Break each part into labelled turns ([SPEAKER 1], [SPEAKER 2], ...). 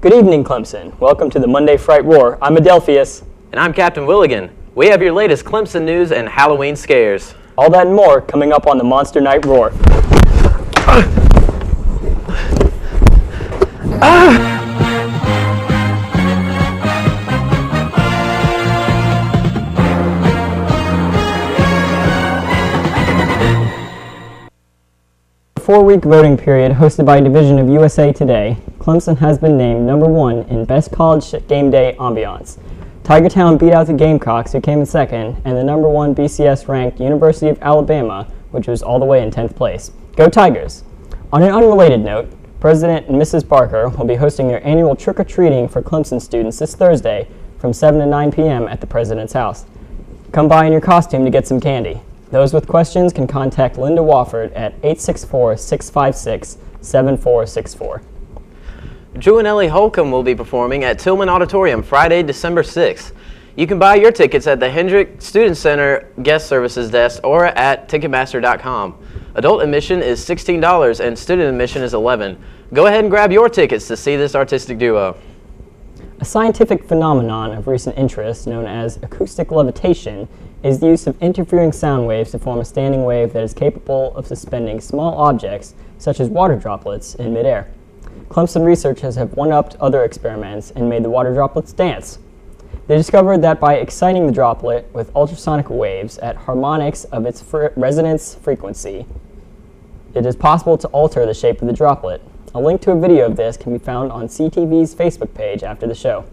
[SPEAKER 1] Good evening, Clemson. Welcome to the Monday Fright Roar. I'm Adelphius.
[SPEAKER 2] And I'm Captain Willigan. We have your latest Clemson news and Halloween scares.
[SPEAKER 1] All that and more coming up on the Monster Night Roar. Four-week voting period hosted by a division of USA Today, Clemson has been named #1 in Best College Game Day Ambiance. Tigertown beat out the Gamecocks, who came in second, and the #1 BCS-ranked University of Alabama, which was all the way in 10th place. Go Tigers! On an unrelated note, President and Mrs. Barker will be hosting their annual trick-or-treating for Clemson students this Thursday from 7 to 9 p.m. at the President's house. Come by in your costume to get some candy. Those with questions can contact Linda Wofford at 864-656-7464.
[SPEAKER 2] Drew and Ellie Holcomb will be performing at Tillman Auditorium Friday, December 6th. You can buy your tickets at the Hendrick Student Center Guest Services Desk or at Ticketmaster.com. Adult admission is $16 and student admission is $11. Go ahead and grab your tickets to see this artistic duo.
[SPEAKER 1] A scientific phenomenon of recent interest known as acoustic levitation is the use of interfering sound waves to form a standing wave that is capable of suspending small objects, such as water droplets, in midair. Clemson researchers have one-upped other experiments and made the water droplets dance. They discovered that by exciting the droplet with ultrasonic waves at harmonics of its resonance frequency, it is possible to alter the shape of the droplet. A link to a video of this can be found on CTV's Facebook page after the show.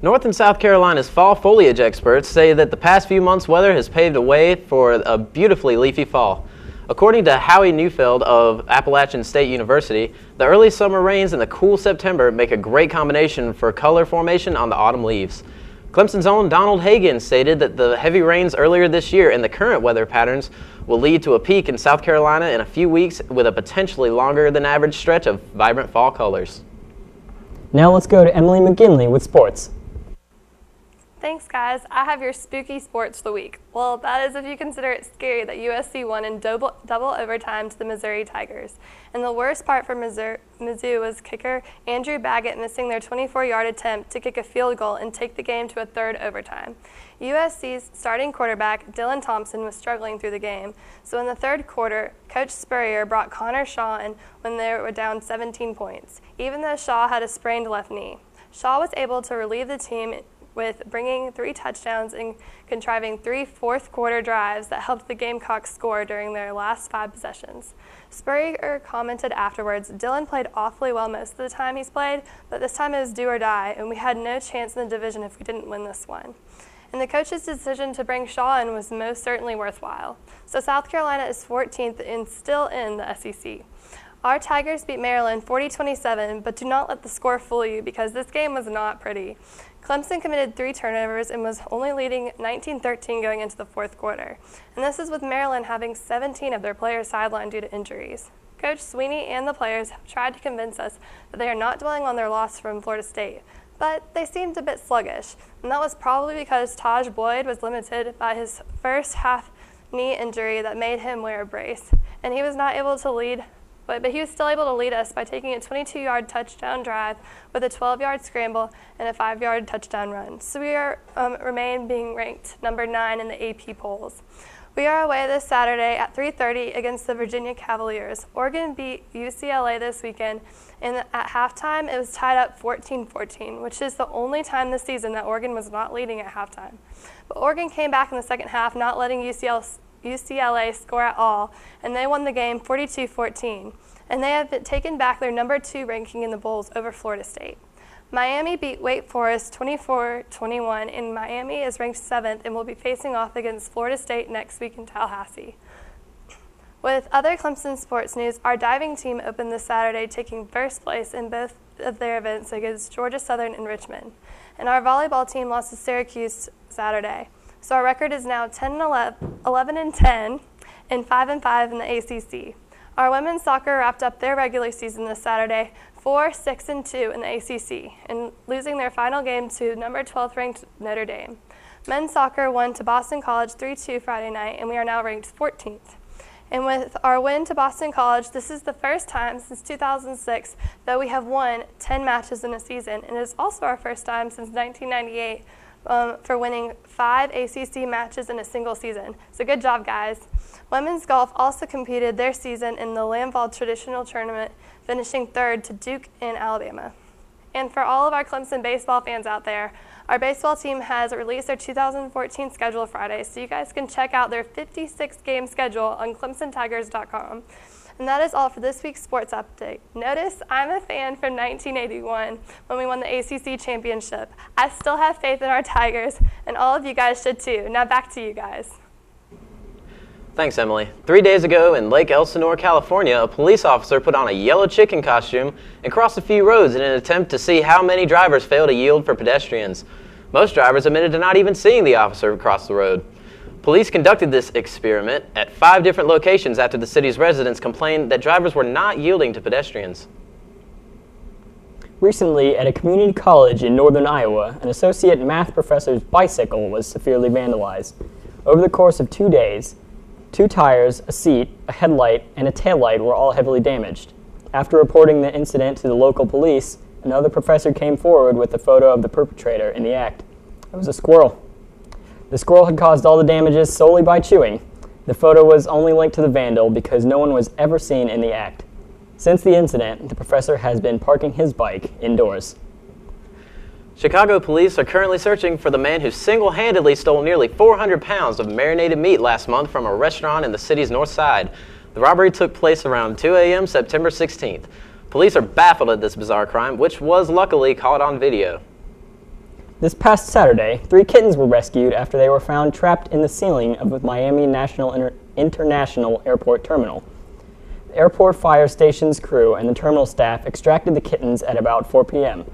[SPEAKER 2] North and South Carolina's fall foliage experts say that the past few months' weather has paved a way for a beautifully leafy fall. According to Howie Neufeld of Appalachian State University, the early summer rains and the cool September make a great combination for color formation on the autumn leaves. Clemson's own Donald Hagan stated that the heavy rains earlier this year and the current weather patterns will lead to a peak in South Carolina in a few weeks with a potentially longer than average stretch of vibrant fall colors.
[SPEAKER 1] Now let's go to Emily McGinley with sports.
[SPEAKER 3] Thanks, guys. I have your spooky sports of the week. Well, that is if you consider it scary that USC won in double overtime to the Missouri Tigers. And the worst part for Mizzou was kicker Andrew Baggett missing their 24-yard attempt to kick a field goal and take the game to a third overtime. USC's starting quarterback, Dylan Thompson, was struggling through the game. So in the third quarter, Coach Spurrier brought Connor Shaw in when they were down 17 points, even though Shaw had a sprained left knee. Shaw was able to relieve the team with bringing 3 touchdowns and contriving 3 fourth-quarter drives that helped the Gamecocks score during their last 5 possessions. Spurrier commented afterwards, "Dylan played awfully well most of the time he's played, but this time it was do or die, and we had no chance in the division if we didn't win this one." And the coach's decision to bring Shaw in was most certainly worthwhile. So South Carolina is 14th and still in the SEC. Our Tigers beat Maryland 40-27, but do not let the score fool you because this game was not pretty. Clemson committed 3 turnovers and was only leading 19-13 going into the fourth quarter. And this is with Maryland having 17 of their players sidelined due to injuries. Coach Sweeney and the players have tried to convince us that they are not dwelling on their loss from Florida State, but they seemed a bit sluggish. And that was probably because Taj Boyd was limited by his first half knee injury that made him wear a brace. And he was not able to lead, but he was still able to lead us by taking a 22-yard touchdown drive with a 12-yard scramble and a 5-yard touchdown run. So we remain being ranked number 9 in the AP polls. We are away this Saturday at 3:30 against the Virginia Cavaliers. Oregon beat UCLA this weekend, and at halftime it was tied up 14-14, which is the only time this season that Oregon was not leading at halftime. But Oregon came back in the second half, not letting UCLA score at all, and they won the game 42-14. And they have taken back their number 2 ranking in the Bowls over Florida State. Miami beat Wake Forest 24-21, and Miami is ranked 7th and will be facing off against Florida State next week in Tallahassee. With other Clemson sports news, our diving team opened this Saturday, taking first place in both of their events against Georgia Southern and Richmond. And our volleyball team lost to Syracuse Saturday. So our record is now 11-10 and 5-5 in the ACC. Our women's soccer wrapped up their regular season this Saturday, 4-6-2 in the ACC, and losing their final game to number 12th ranked Notre Dame. Men's soccer won to Boston College 3-2 Friday night, and we are now ranked 14th. And with our win to Boston College, this is the first time since 2006 that we have won 10 matches in a season, and it is also our first time since 1998 for winning 5 ACC matches in a single season. So good job, guys. Women's golf also competed their season in the Lamb-Ball Traditional Tournament, finishing 3rd to Duke in Alabama. And for all of our Clemson baseball fans out there, our baseball team has released their 2014 schedule Friday, so you guys can check out their 56-game schedule on ClemsonTigers.com. And that is all for this week's sports update. Notice I'm a fan from 1981 when we won the ACC championship. I still have faith in our Tigers, and all of you guys should too. Now back to you guys.
[SPEAKER 2] Thanks, Emily. 3 days ago in Lake Elsinore, California, a police officer put on a yellow chicken costume and crossed a few roads in an attempt to see how many drivers fail to yield for pedestrians. Most drivers admitted to not even seeing the officer cross the road. Police conducted this experiment at 5 different locations after the city's residents complained that drivers were not yielding to pedestrians.
[SPEAKER 1] Recently, at a community college in northern Iowa, an associate math professor's bicycle was severely vandalized. Over the course of 2 days, 2 tires, a seat, a headlight, and a taillight were all heavily damaged. After reporting the incident to the local police, another professor came forward with a photo of the perpetrator in the act. It was a squirrel. The squirrel had caused all the damages solely by chewing. The photo was only linked to the vandal because no one was ever seen in the act. Since the incident, the professor has been parking his bike indoors.
[SPEAKER 2] Chicago police are currently searching for the man who single-handedly stole nearly 400 pounds of marinated meat last month from a restaurant in the city's north side. The robbery took place around 2 a.m. September 16th. Police are baffled at this bizarre crime, which was luckily caught on video.
[SPEAKER 1] This past Saturday, 3 kittens were rescued after they were found trapped in the ceiling of the Miami International Airport Terminal. The airport fire station's crew and the terminal staff extracted the kittens at about 4 p.m.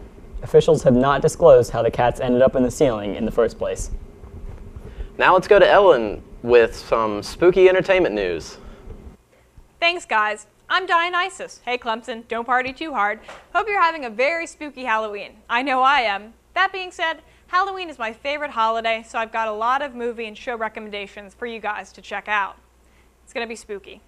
[SPEAKER 1] Officials have not disclosed how the cats ended up in the ceiling in the first place.
[SPEAKER 2] Now let's go to Ellen with some spooky entertainment news.
[SPEAKER 4] Thanks, guys. I'm Dionysus. Hey, Clemson, don't party too hard. Hope you're having a very spooky Halloween. I know I am. That being said, Halloween is my favorite holiday, so I've got a lot of movie and show recommendations for you guys to check out. It's going to be spooky.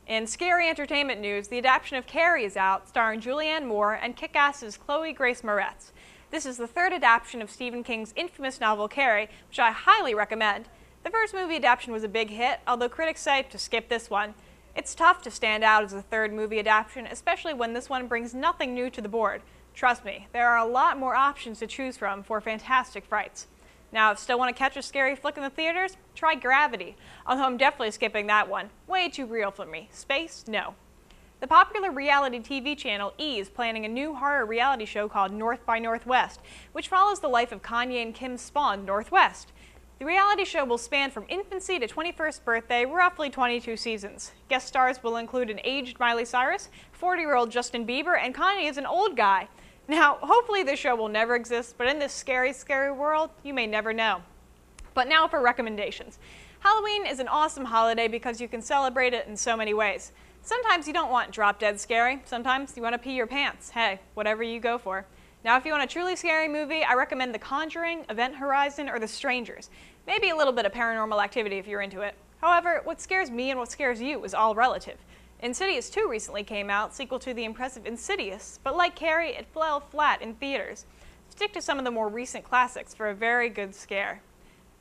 [SPEAKER 4] In scary entertainment news, the adaptation of Carrie is out, starring Julianne Moore and Kick-Ass's Chloe Grace Moretz. This is the 3rd adaptation of Stephen King's infamous novel Carrie, which I highly recommend. The first movie adaptation was a big hit, although critics say to skip this one. It's tough to stand out as a 3rd movie adaptation, especially when this one brings nothing new to the board. Trust me, there are a lot more options to choose from for fantastic frights. Now, if you still want to catch a scary flick in the theaters, try Gravity, although I'm definitely skipping that one. Way too real for me. Space? No. The popular reality TV channel E! is planning a new horror reality show called North by Northwest, which follows the life of Kanye and Kim's spawn, Northwest. The reality show will span from infancy to 21st birthday, roughly 22 seasons. Guest stars will include an aged Miley Cyrus, 40-year-old Justin Bieber, and Kanye is an old guy. Now, hopefully this show will never exist, but in this scary, scary world, you may never know. But now for recommendations. Halloween is an awesome holiday because you can celebrate it in so many ways. Sometimes you don't want drop-dead scary. Sometimes you want to pee your pants. Hey, whatever you go for. Now, if you want a truly scary movie, I recommend The Conjuring, Event Horizon, or The Strangers. Maybe a little bit of Paranormal Activity if you're into it. However, what scares me and what scares you is all relative. Insidious 2 recently came out, sequel to the impressive Insidious, but like Carrie, it fell flat in theaters. Stick to some of the more recent classics for a very good scare.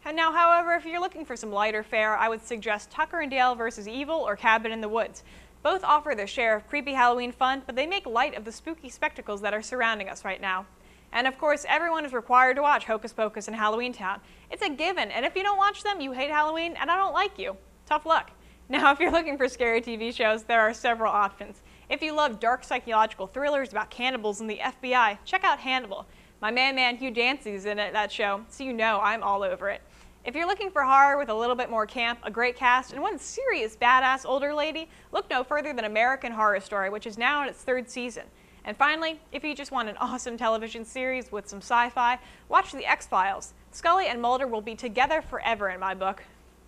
[SPEAKER 4] And now, however, if you're looking for some lighter fare, I would suggest Tucker and Dale vs. Evil or Cabin in the Woods. Both offer their share of creepy Halloween fun, but they make light of the spooky spectacles that are surrounding us right now. And of course, everyone is required to watch Hocus Pocus and Halloween Town. It's a given, and if you don't watch them, you hate Halloween, and I don't like you. Tough luck. Now, if you're looking for scary TV shows, there are several options. If you love dark psychological thrillers about cannibals and the FBI, check out Hannibal. My man Hugh Dancy's in that show, so you know I'm all over it. If you're looking for horror with a little bit more camp, a great cast, and one serious badass older lady, look no further than American Horror Story, which is now in its 3rd season. And finally, if you just want an awesome television series with some sci-fi, watch The X-Files. Scully and Mulder will be together forever in my book.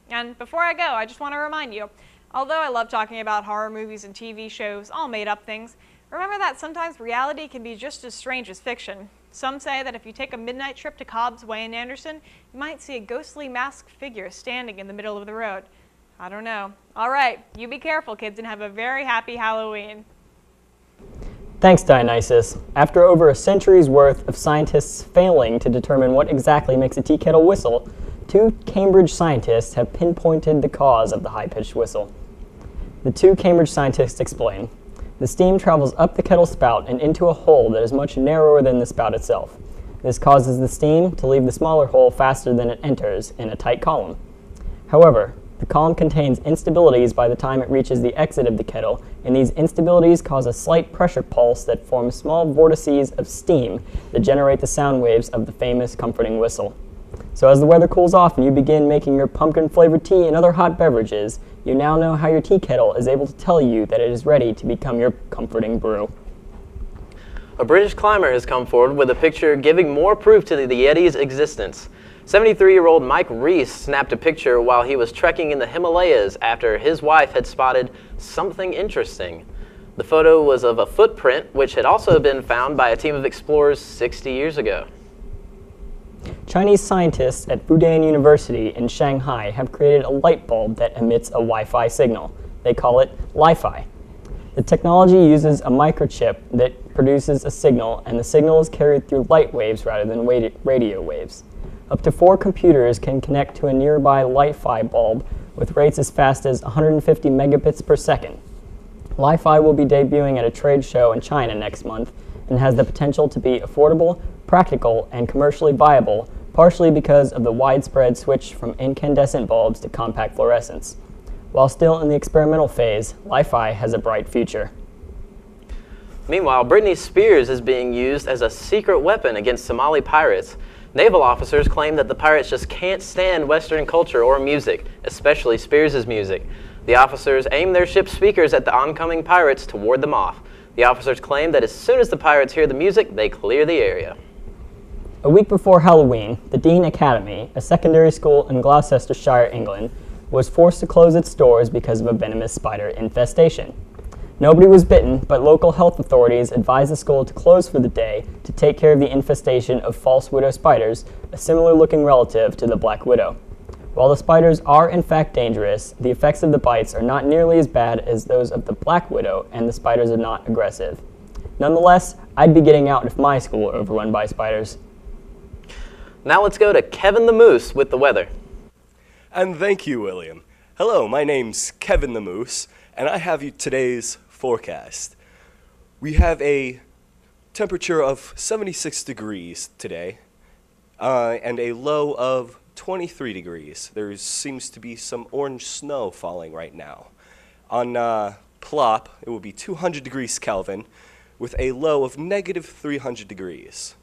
[SPEAKER 4] And before I go, I just want to remind you, although I love talking about horror movies and TV shows, all made-up things, remember that sometimes reality can be just as strange as fiction. Some say that if you take a midnight trip to Cobb's Way in Anderson, you might see a ghostly masked figure standing in the middle of the road. I don't know. All right, you be careful, kids, and have a very happy Halloween.
[SPEAKER 1] Thanks, Dionysus. After over a century's worth of scientists failing to determine what exactly makes a tea kettle whistle, 2 Cambridge scientists have pinpointed the cause of the high-pitched whistle. The 2 Cambridge scientists explain. The steam travels up the kettle spout and into a hole that is much narrower than the spout itself. This causes the steam to leave the smaller hole faster than it enters in a tight column. However, the column contains instabilities by the time it reaches the exit of the kettle, and these instabilities cause a slight pressure pulse that forms small vortices of steam that generate the sound waves of the famous comforting whistle. So as the weather cools off and you begin making your pumpkin-flavored tea and other hot beverages, you now know how your tea kettle is able to tell you that it is ready to become your comforting brew.
[SPEAKER 2] A British climber has come forward with a picture giving more proof to the Yeti's existence. 73-year-old Mike Reese snapped a picture while he was trekking in the Himalayas after his wife had spotted something interesting. The photo was of a footprint which had also been found by a team of explorers 60 years ago.
[SPEAKER 1] Chinese scientists at Fudan University in Shanghai have created a light bulb that emits a Wi-Fi signal. They call it Li-Fi. The technology uses a microchip that produces a signal, and the signal is carried through light waves rather than radio waves. Up to 4 computers can connect to a nearby Li-Fi bulb with rates as fast as 150 megabits per second. Li-Fi will be debuting at a trade show in China next month and has the potential to be affordable, practical, and commercially viable, partially because of the widespread switch from incandescent bulbs to compact fluorescence. While still in the experimental phase, Li-Fi has a bright future.
[SPEAKER 2] Meanwhile, Britney Spears is being used as a secret weapon against Somali pirates. Naval officers claim that the pirates just can't stand Western culture or music, especially Spears' music. The officers aim their ship's speakers at the oncoming pirates to ward them off. The officers claim that as soon as the pirates hear the music, they clear the area.
[SPEAKER 1] A week before Halloween, the Dean Academy, a secondary school in Gloucestershire, England, was forced to close its doors because of a venomous spider infestation. Nobody was bitten, but local health authorities advised the school to close for the day to take care of the infestation of false widow spiders, a similar-looking relative to the black widow. While the spiders are in fact dangerous, the effects of the bites are not nearly as bad as those of the black widow, and the spiders are not aggressive. Nonetheless, I'd be getting out if my school were overrun by spiders.
[SPEAKER 2] Now let's go to Kevin the Moose with the weather.
[SPEAKER 5] And thank you, William. Hello, my name's Kevin the Moose, and I have you today's forecast. We have a temperature of 76 degrees today, and a low of 23 degrees. There seems to be some orange snow falling right now. On Plop, it will be 200 degrees Kelvin, with a low of negative 300 degrees.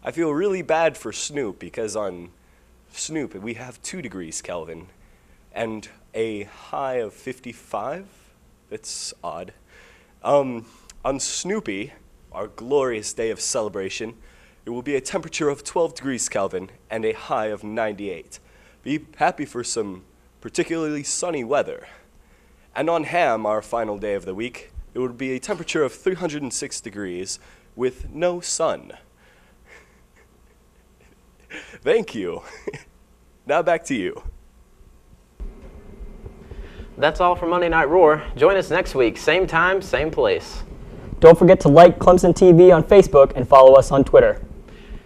[SPEAKER 5] I feel really bad for Snoop, because on Snoop we have 2 degrees Kelvin, and a high of 55. That's odd. On Snoopy, our glorious day of celebration, it will be a temperature of 12 degrees Kelvin and a high of 98. Be happy for some particularly sunny weather. And on Ham, our final day of the week, it would be a temperature of 306 degrees with no sun. Thank you. Now back to you.
[SPEAKER 2] That's all for Monday Night Roar. Join us next week, same time, same place.
[SPEAKER 1] Don't forget to like Clemson TV on Facebook and follow us on Twitter.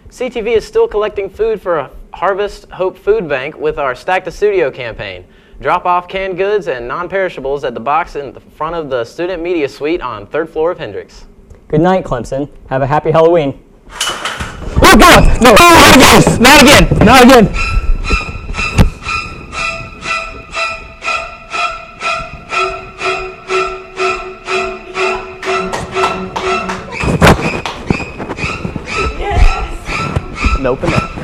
[SPEAKER 2] CTV is still collecting food for a Harvest Hope Food Bank with our Stack the Studio campaign. Drop off canned goods and non-perishables at the box in the front of the Student Media Suite on 3rd floor of Hendricks.
[SPEAKER 1] Good night, Clemson. Have a happy Halloween.
[SPEAKER 2] Oh God! No! Not again! Not again! Nope and no.